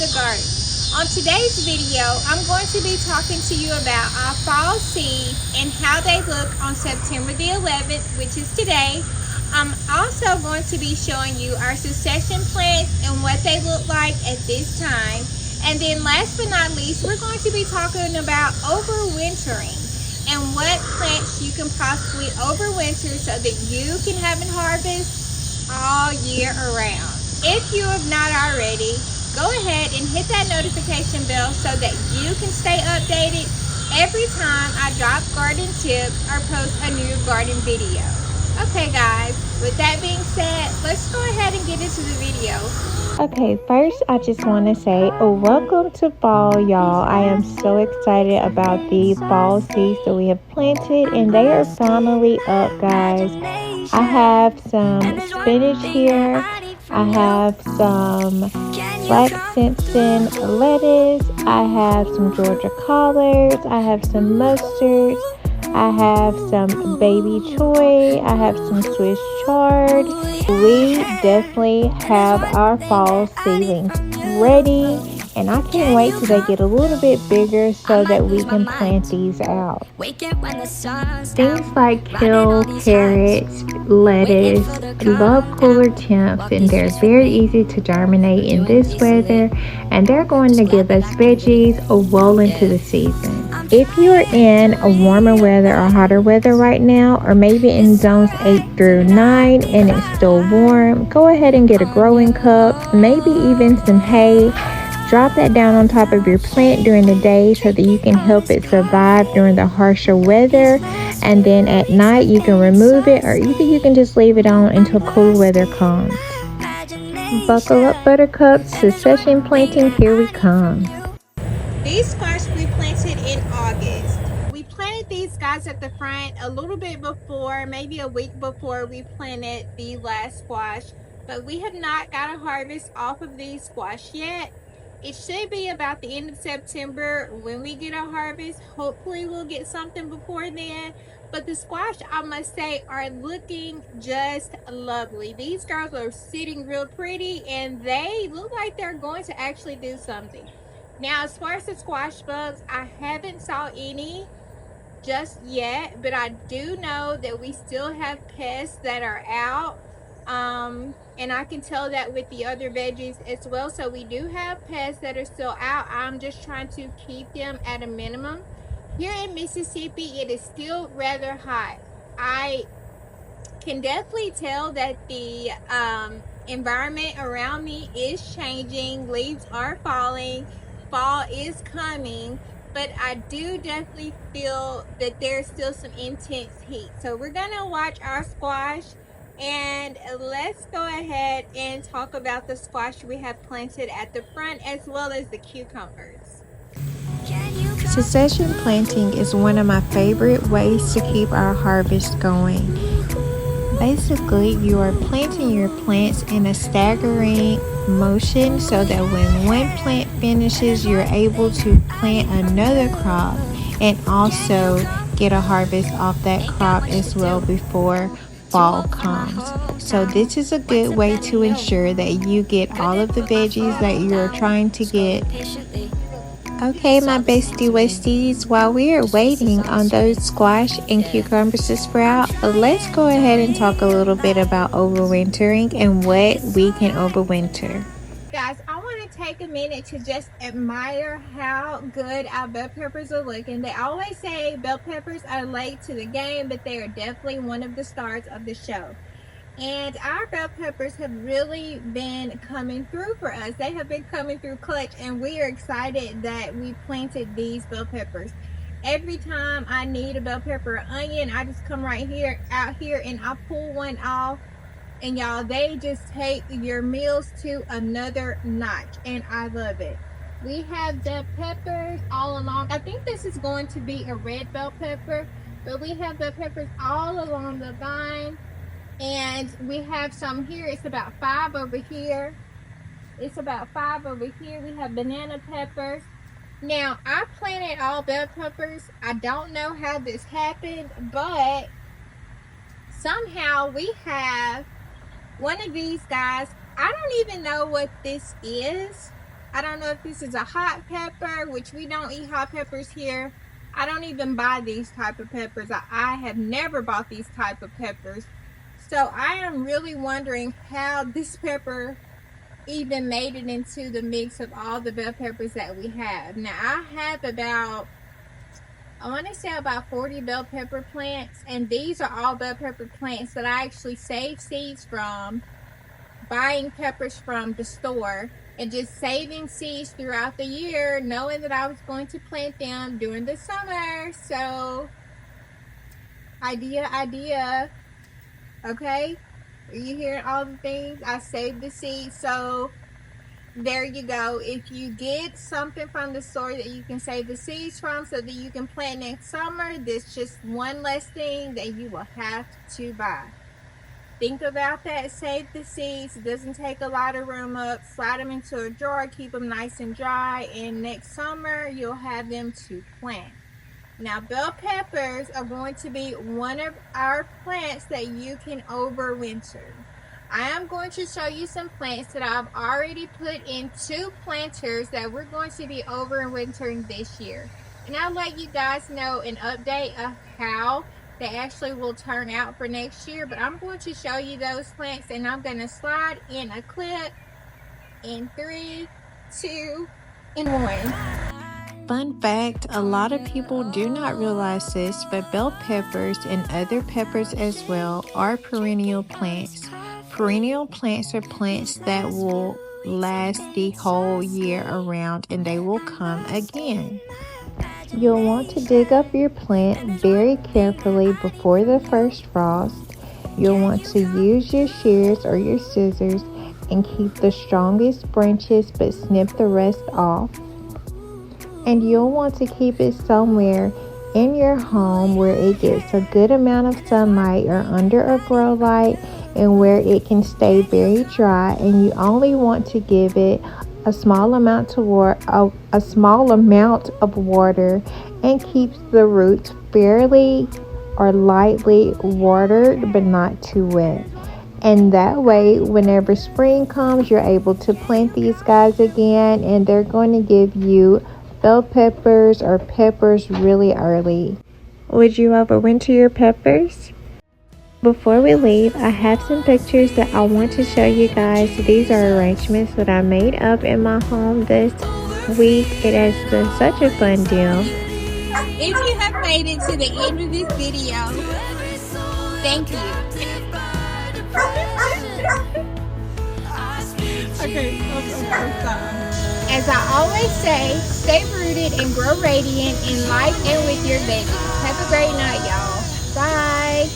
the garden. On today's video, I'm going to be talking to you about our fall seeds and how they look on September the 11th, which is today. I'm also going to be showing you our succession plants and what they look like at this time. And then last but not least, we're going to be talking about overwintering and what plants you can possibly overwinter so that you can have a harvest all year around. If you have not already, go ahead and hit that notification bell so that you can stay updated every time I drop garden tips or post a new garden video. Okay guys, with that being said, let's go ahead and get into the video. Okay, first I just want to say welcome to fall, y'all. I am so excited about the fall seeds that we have planted, and they are finally up, guys. I have some spinach here. I have some black Simpson lettuce. I have some Georgia collards. I have some mustards. I have some baby choy. I have some Swiss chard. We definitely have our fall seedlings ready, and I can't wait till they get a little bit bigger so that we can plant these out. Things like kale, carrots, lettuce love cooler temps, and they're very easy to germinate in this weather, and they're going to give us veggies well into the season. If you're in a warmer weather or hotter weather right now, or maybe in zones 8 through 9 and it's still warm, go ahead and get a growing cup, maybe even some hay. Drop that down on top of your plant during the day so that you can help it survive during the harsher weather, and then at night you can remove it, or either you can just leave it on until cooler weather comes. Buckle up, buttercups, succession planting, here we come. These squash we planted in August. We planted these guys at the front a little bit before, maybe a week before we planted the last squash, but we have not got a harvest off of these squash yet. It should be about the end of September when we get a harvest. Hopefully we'll get something before then. But the squash, I must say, are looking just lovely. These girls are sitting real pretty, and they look like they're going to actually do something. Now, as far as the squash bugs, I haven't saw any just yet, but I do know that we still have pests that are out, and I can tell that with the other veggies as well. So we do have pests that are still out. I'm just trying to keep them at a minimum. Here in Mississippi, it is still rather hot. I can definitely tell that the environment around me is changing. Leaves are falling. Fall is coming, but I do definitely feel that there's still some intense heat. So we're gonna watch our squash, and let's go ahead and talk about the squash we have planted at the front as well as the cucumbers. Succession planting is one of my favorite ways to keep our harvest going. Basically, you are planting your plants in a staggering motion so that when one plant finishes, you're able to plant another crop and also get a harvest off that crop as well before fall comes. So this is a good way to ensure that you get all of the veggies that you're trying to get. Okay, my bestie westies, while we are waiting on those squash and cucumbers to sprout, let's go ahead and talk a little bit about overwintering and what we can overwinter. Guys, I want to take a minute to just admire how good our bell peppers are looking. They always say bell peppers are late to the game, but they are definitely one of the stars of the show. And our bell peppers have really been coming through for us. They have been coming through clutch, and we are excited that we planted these bell peppers. Every time I need a bell pepper or onion, I just come right here, out here, and I pull one off. And y'all, they just take your meals to another notch, and I love it. We have bell peppers all along. I think this is going to be a red bell pepper, but we have bell peppers all along the vine. And we have some here. It's about 5 over here. It's about 5 over here. We have banana peppers. Now, I planted all bell peppers. I don't know how this happened, but somehow we have one of these guys. I don't even know what this is. I don't know if this is a hot pepper, which we don't eat hot peppers here. I don't even buy these type of peppers. I have never bought these type of peppers. So I am really wondering how this pepper even made it into the mix of all the bell peppers that we have. Now I have about, I want to say about 40 bell pepper plants, and these are all bell pepper plants that I actually save seeds from, buying peppers from the store and just saving seeds throughout the year, knowing that I was going to plant them during the summer. So idea, okay? Are you hearing all the things? I saved the seeds. So there you go. If you get something from the store that you can save the seeds from so that you can plant next summer, this is just one less thing that you will have to buy. Think about that. Save the seeds. It doesn't take a lot of room up. Slide them into a drawer. Keep them nice and dry. And next summer, you'll have them to plant. Now, bell peppers are going to be one of our plants that you can overwinter. I am going to show you some plants that I've already put in 2 planters that we're going to be overwintering this year. And I'll let you guys know an update of how they actually will turn out for next year. But I'm going to show you those plants, and I'm going to slide in a clip in 3, 2, and 1. Fun fact, a lot of people do not realize this, but bell peppers and other peppers as well are perennial plants. Perennial plants are plants that will last the whole year around and they will come again. You'll want to dig up your plant very carefully before the first frost. You'll want to use your shears or your scissors and keep the strongest branches but snip the rest off. And you'll want to keep it somewhere in your home where it gets a good amount of sunlight or under a grow light and where it can stay very dry, and you only want to give it a small amount of water and keeps the roots fairly or lightly watered but not too wet. And that way, whenever spring comes, you're able to plant these guys again, and they're going to give you bell peppers or peppers really early. Would you overwinter your peppers? Before we leave, I have some pictures that I want to show you guys. These are arrangements that I made up in my home this week. It has been such a fun deal. If you have made it to the end of this video, thank you. Okay, as I always say, stay rooted and grow radiant in life and with your babies. Have a great night, y'all. Bye.